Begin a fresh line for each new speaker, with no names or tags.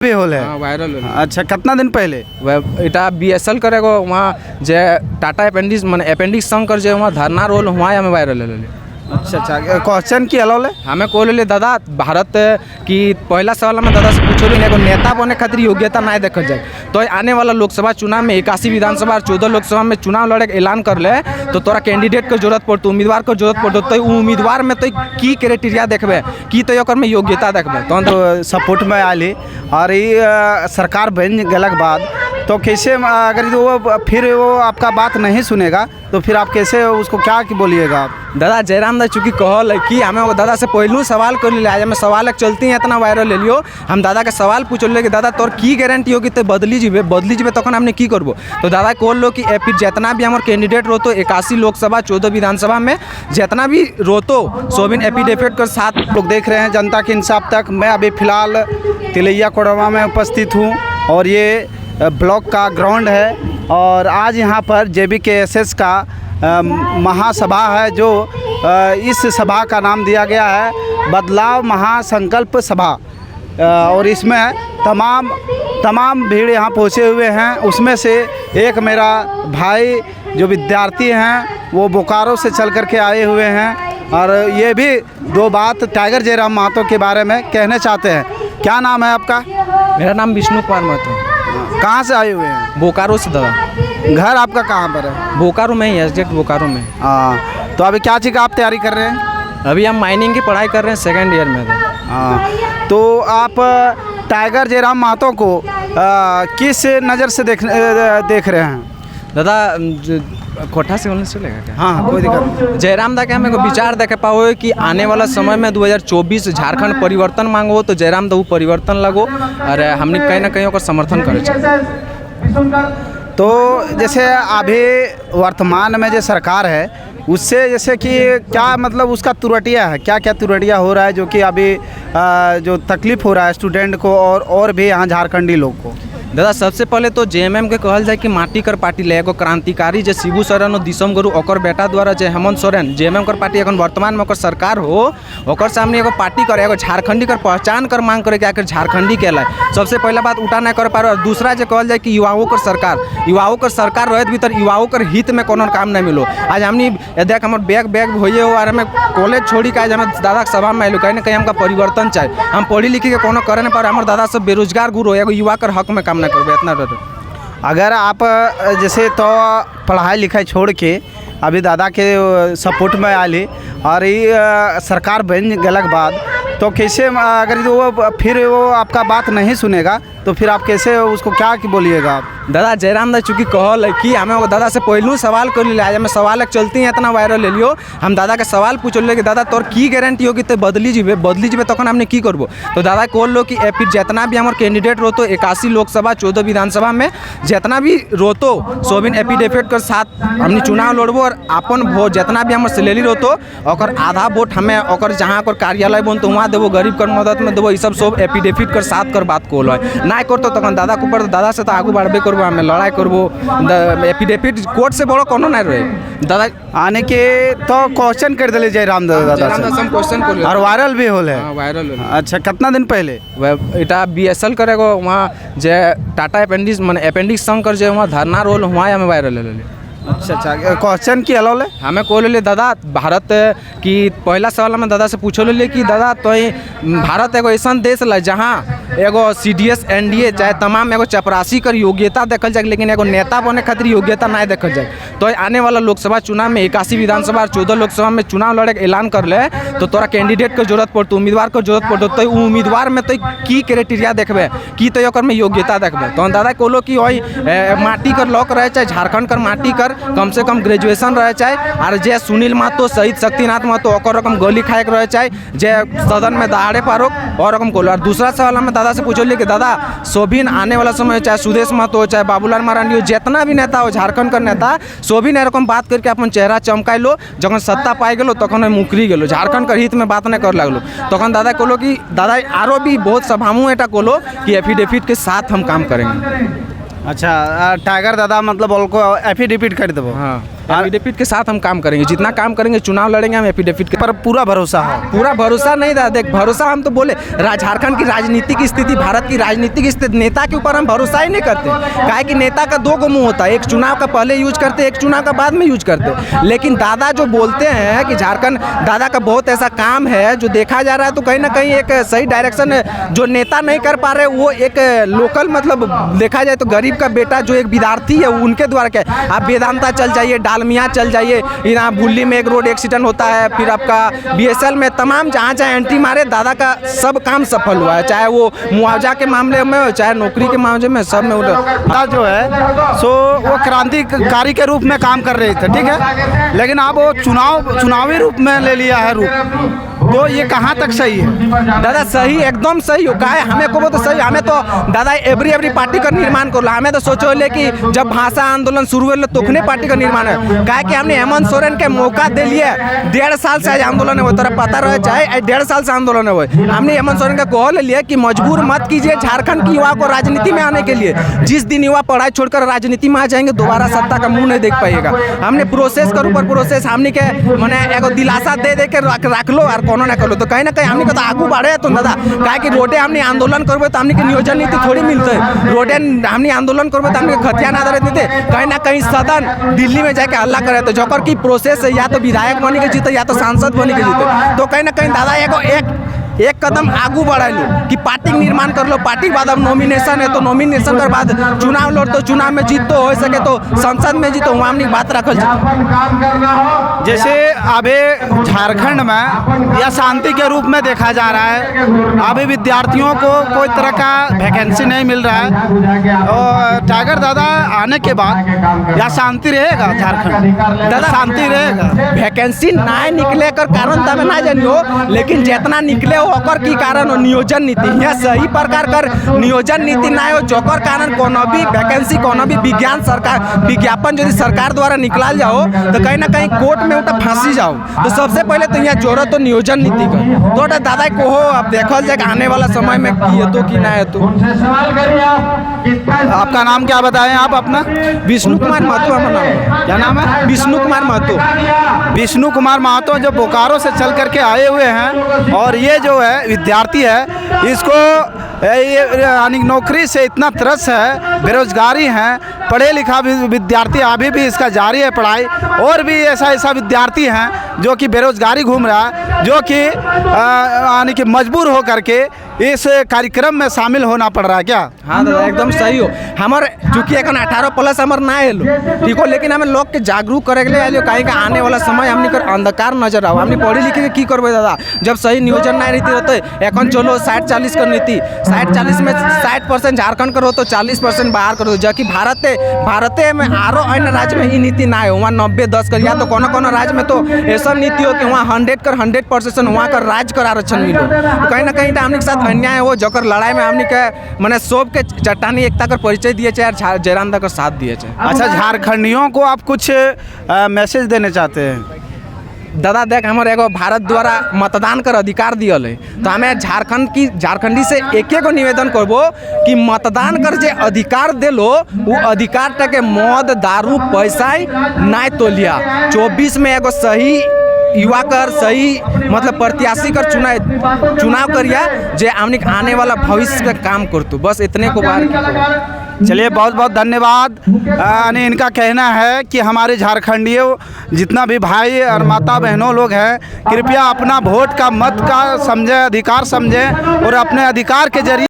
भी होल है।
हाँ, वायरल होल।
अच्छा, कितना दिन पहले
इटा BSL करेगो वहाँ जे टाटा अपेंडिक्स माने अपेंडिक्स संग कर जे वहाँ धरना रोल हुआ हमें वायरल होल।
अच्छा अच्छा, क्वेश्चन की अलाउल है।
हमें कहले दादा भारत की पहला सवाल में दादा से पूछो एगो नेता बने खातिर योग्यता ना देखल जाए तो आने वाला लोकसभा चुनाव में 81 विधानसभा और 14 लोकसभा में चुनाव लड़े के ऐलान कर ले तो तोरा कैंडिडेट के जरूरत पड़तो, उम्मीदवार के जरूरत पड़तो, तो उम्मीदवार में तो की क्राइटेरिया देखबे की तो ओकर में योग्यता देखबे
तो सपोर्ट में आली और ये सरकार बन गलक बाद तो कैसे अगर वो फिर वो आपका बात नहीं सुनेगा तो फिर आप कैसे उसको क्या बोलिएगा आप?
दादा जयराम दा चूँकि कहल कि हमें वो दादा से पहलू सवाल कर लिया, आज हमें सवाल एक चलती है इतना वायरल ले लियो, हम दादा के सवाल पूछल कि दादा तोर की गारंटी होगी तो बदली जीबे तक हमने की करबो तो दादा कहल लो कि फिर जितना भी हमारे कैंडिडेट रोतो 81 लोकसभा 14 विधानसभा में जितना भी रोतो सोबिन एफिडेविट कर साथ
लोग देख रहे हैं जनता के इंसाफ तक। मैं अभी फ़िलहाल तिलैया कोडरमा में उपस्थित हूँ और ये ब्लॉक का ग्राउंड है और आज यहाँ पर JBKSS का महासभा है जो इस सभा का नाम दिया गया है बदलाव महासंकल्प सभा और इसमें तमाम भीड़ यहाँ पहुँचे हुए हैं। उसमें से एक मेरा भाई जो विद्यार्थी हैं वो बोकारो से चल कर के आए हुए हैं और ये भी दो बात टाइगर जयराम महतो के बारे में कहने चाहते हैं। क्या नाम है आपका?
मेरा नाम विष्णु कुमार महतो।
कहाँ से आए हुए हैं?
बोकारो से दादा।
घर आपका कहाँ पर है?
बोकारो में ही, एग्जैक्ट बोकारो में।
हाँ, तो अभी क्या चीज़ का आप तैयारी कर रहे हैं?
अभी हम माइनिंग की पढ़ाई कर रहे हैं, 2nd ईयर में।
हाँ, तो आप टाइगर जयराम महतो को किस नज़र से देख रहे हैं?
दादा कोठा से बोलने चलेगा क्या?
हाँ, कोई दिक्कत नहीं।
जयराम दा के हमें विचार देखे पाओ कि आने वाला समय में 2024 झारखंड परिवर्तन मांगो तो जयराम दा वो परिवर्तन लगो और हमने कहीं ना कहीं ओकर समर्थन करे चाहिए।
तो जैसे अभी वर्तमान में जो सरकार है उससे जैसे कि क्या मतलब उसका तुरटिया है, क्या क्या तुरटिया हो रहा है जो कि अभी जो तकलीफ़ हो रहा है स्टूडेंट को और भी यहाँ झारखंडी लोग को?
दादा सबसे पहले तो JMM के कहल जाए कि माटी कर पार्टी ले एगो क्रांतिकारी जे शिबू सोरेन और दिसम गुरु ओकर बेटा द्वारा जे हेमंत सोरेन JMM कर पार्टी अखन वर्तमान में ओकर सरकार हो ओकर सामने एगो पार्टी करे एगो झारखंडी कर पहचान कर मांग करे कि आखिर झारखंडी कहलाए। सबसे पहला बात उठा नहीं कर पा रहा और दूसरा जो कहल जाए कि युवाओं कर सरकार रहे भीतर युवाओं कर हित में कोनो काम नहीं मिलो। आज हमने देख हमारे बैग होइए हो और हमें कॉलेज छोड़ी के आज हमें दादा के सभा में आइलो कहीं ना कहीं हमका परिवर्तन चाहिए। हम पढ़ी लिखी के कोनो करे नहीं पा रहे, हमारे दादा सब बेरोजगार गुरु एगो युवा कर हक में काम ना करबे इतना डर।
अगर आप जैसे तो पढ़ाई लिखाई छोड़ के अभी दादा के सपोर्ट में आली और ये सरकार बन गलक बाद तो कैसे अगर वो फिर वो आपका बात नहीं सुनेगा तो फिर आप कैसे उसको क्या बोलिएगा आप?
दादा जयराम दा चूँकि कहल कि हमें वो दादा से पहलू सवाल कर लिया, आज हमें सवाल एक चलती है इतना वायरल ले लियो, हम दादा के सवाल पूछल कि दादा तोर की गारंटी होगी तो बदली जीबे तक हमने की करबो तो दादा कहल लो कि फिर जितना भी हमारे कैंडिडेट रोतो 81 लोकसभा 14 विधानसभा में जितना भी रोतो सोबिन एफिडेविट कर साथ हमने चुनाव लड़बो और अपन वोट जितना भी हमारे सैलरी रोतो और आधा वोट हमें और जहाँ कर कार्यालय बनतो वहाँ देवो, गरीब कर मदद में देवो, ये सब एफिडेविट कर साथ कर बात कहल है ना करतो तक दादा के ऊपर दादा से तो आगू बढ़बे करबो, हमें लड़ाई करबो। एफिडेविट कोर्ट से बड़ो कोनो नहीं रहे दादा
आने के तो क्वेश्चन कर दिले जयराम दादा
से क्वेश्चन कर
और वायरल भी होल है।
वायरल होल।
अच्छा, कितना दिन पहले
इटा BSL करेगो वहाँ जे टाटा अपेंडिक्स माने अपेंडिक्स संग कर जे वहाँ धरना रोल हुआ हमें वायरल ले।
अच्छा अच्छा, क्वेश्चन की अलाउल है।
हमें कहले दादा भारत की पहला सवाल में दादा से पूछल कि दादा तो भारत एगो ऐसा देश है जहाँ एगो CDS NDA चाहे तमाम एगो चपरासी कर योग्यता देखल जाए लेकिन एगो नेता बने खातिर योग्यता नहीं देखल जाए तो आने वाला लोकसभा चुनाव में 81 विधानसभा और 14 लोकसभा में चुनाव लड़े के ऐलान कर ले तो तोरा कैंडिडेट के जरूरत पड़तो, उम्मीदवार के जरूरत पड़तो, तो उम्मीदवार में तो की क्राइटेरिया देखबे की तो ओकर में योग्यता देखबे तो दादा कहलो कि वही माटी कर लॉक रहे चाहे झारखंड कर माटी कर कम से कम ग्रेजुएशन रहे चाहे और जे सुनील महतो शहीद शक्तिनाथ महतो ओकर रकम गोली खाए के रहे चाहे जे सदन में दहाड़े पारो और रकम कोलो। और दूसरा सवाल हमें दादा से पूछलिए कि दादा सोभिन आने वाला समय चाहे सुदेश महतो हो चाहे बाबूलाल मरांडी हो जितना भी नेता हो झारखंड का नेता सोभिन एरकम बात करके अपन चेहरा चमकाई लो, जखन सत्ता पाई गेलो तखन मुकरी गेलो, झारखंड के हित में बात नहीं कर लगलो तखन दादा कहलो कि दादा आरो भी बहुत सभामू एटा कहलो कि एफिडेविट के साथ हम काम करेंगे।
अच्छा, टाइगर दादा मतलब उनको एफिडेविट कर देबो।
हाँ, एफिडेविट के साथ हम काम करेंगे, जितना काम करेंगे, चुनाव लड़ेंगे हम एफिडेविट के।
पर पूरा भरोसा है?
पूरा भरोसा नहीं था, देख भरोसा हम तो बोले झारखंड की राजनीतिक स्थिति, भारत की राजनीतिक स्थिति, नेता के ऊपर हम भरोसा ही नहीं करते। काहे कि नेता का दो गो मुंह होता है, एक चुनाव का पहले यूज करते, एक चुनाव का बाद में यूज करते। लेकिन दादा जो बोलते हैं कि झारखंड, दादा का बहुत ऐसा काम है जो देखा जा रहा है, तो कहीं ना कहीं एक सही डायरेक्शन है जो नेता नहीं कर पा रहे, वो एक लोकल मतलब देखा जाए तो गरीब का बेटा जो एक विद्यार्थी है उनके द्वारा क्या, आप वेदांता चल जाइए, डालमिया चल जाइए, यहाँ बुल्ली में एक रोड एक्सीडेंट होता है, फिर आपका बीएसएल में तमाम जहाँ जहाँ एंट्री मारे दादा का सब काम सफल हुआ है, चाहे वो मुआवजा के मामले में हो, चाहे नौकरी के मामले में, सब में
दादा जो है सो वो क्रांतिकारी के रूप में काम कर रहे थे, ठीक है, लेकिन अब वो चुनावी रूप में ले लिया है रूप, तो ये कहाँ तक सही है?
दादा सही, एकदम सही हो, काहे हमें को तो सही, हमें तो दादा एवरी पार्टी का निर्माण कर लो, हमें तो सोचो ले कि जब भाषा आंदोलन शुरू हुए तोखने पार्टी का निर्माण है, काहे कि हमने हेमंत सोरेन के मौका दे लिए, 1.5 साल से आंदोलन है, वो तरह पता रहे चाहे 1.5 साल से आंदोलन है, वो हमने हेमंत सोरेन का कॉल ले लिया कि मजबूर मत कीजिए झारखंड की युवा को राजनीति में आने के लिए, जिस दिन युवा पढ़ाई छोड़कर राजनीति में आ जाएंगे दोबारा सत्ता का मुंह नहीं देख पाएगा। हमने प्रोसेस कर ऊपर प्रोसेस हमने के मैंने एगो दिलासा दे के रख लो और कोनो ना कर लो, तो कहीं ना कहीं हमने को तो आगू बढ़े तो दादा, काहे कि रोडे हमने आंदोलन करबे तो हमने के नियोजन नीति थोड़ी मिलते, रोडे हमने आंदोलन करबे तो हमने खतियान आधारित नीति, कहीं ना कहीं सदन दिल्ली में जाके हल्ला करे, तो जोकर की प्रोसेस है या तो विधायक बनी के जीते या तो सांसद बनी के जीते, तो कहीं ना कहीं दादा एगो एक कदम आगू बढ़ा लो कि पार्टी निर्माण कर लो, पार्टी के बाद अब नॉमिनेशन है तो नॉमिनेशन के बाद चुनाव लड़, तो चुनाव में जीत तो हो सके तो संसद में जीतो, वहाँ हमने बात रखल जाए।
जैसे अभी झारखंड में या शांति के रूप में देखा जा रहा है, अभी विद्यार्थियों को कोई तरह का वैकेंसी नहीं मिल रहा है, और टाइगर दादा आने के बाद या शांति रहेगा झारखंड? दादा शांति रहेगा,
वैकेंसी ना निकले कर कारण तब ना जानियो, लेकिन जितना निकले हो ओकर की कारण हो नियोजन नीति, यहाँ सही प्रकार कर नियोजन नीति ना हो जोकर कारण कोनो भी वैकेंसी, कोनो भी विज्ञान सरकार विज्ञापन यदि सरकार द्वारा निकाल जाओ तो कहीं ना कहीं कोर्ट में उठा फांसी जाओ, तो सबसे पहले तो यहाँ जरूरत तो नियोजन नीति का, तो दादा को हो अब देखल जाए आने वाला समय में की है तो कि ना है। तो
आपका नाम क्या बताएं आप अपना?
विष्णु कुमार महतो हमारा नाम।
क्या नाम है?
विष्णु कुमार महतो।
विष्णु कुमार महतो जो बोकारो से चल करके आए हुए हैं, और ये जो है विद्यार्थी है, इसको यानी नौकरी से इतना तरस है, बेरोजगारी है, पढ़े लिखा विद्यार्थी अभी भी इसका जारी है पढ़ाई, और भी ऐसा विद्यार्थी हैं जो कि बेरोजगारी घूम रहा है, जो कि यानी कि मजबूर हो करके इस कार्यक्रम में शामिल होना पड़ रहा है। क्या?
हाँ दादा एकदम सही हो, हमारे चूँकि एखन 18+ हमारे ना है लो, ठीक हो, लेकिन हमें लोग के जागरूक करे के लिए आइलो, काहे कि आने वाला समय हमने कर अंधकार नजर आओ, हमने पढ़ी लिखे के की करबे दादा, जब सही नियोजन ना नीति रहते, एखन चलो 60-40 का नीति, 60-40 में 60% झारखंड करो तो 40% बाहर करो, जबकि भारते में आरो अन्य राज्य में ये नीति ना है, वहाँ 90-10 कर, या तो कोनो राज्य में तो ऐसा नीति हो कि वहाँ 100% वहाँ का राज्य कर आरक्षण मिलो, तो कहीं ना कहीं हमने के साथ अन्याय हो, जोकर लड़ाई में हमने के मैंने सब के चट्टानी एकता का परिचय दिए चाहे जयराम दा का साथ दिए चाहे।
अच्छा, झारखंडियों को आप कुछ मैसेज देने चाहते हैं?
दादा देख, हमारे एगो भारत द्वारा मतदान कर अधिकार दियल है, तो हमें झारखंडी से एक निवेदन करबो कि मतदान कर जे अधिकार दिलो वो अधिकार टके मद दारू पैसा ना तो लिया, 24 में एगो सही युवा कर सही मतलब प्रत्याशी कर चुनाव करिया जे आने वाला भविष्य का काम कर, तो बस इतने को बार।
चलिए बहुत बहुत धन्यवाद। यानी इनका कहना है कि हमारे झारखंडियों जितना भी भाई और माता बहनों लोग हैं, कृपया अपना वोट का मत का समझें, अधिकार समझें, और अपने अधिकार के जरिए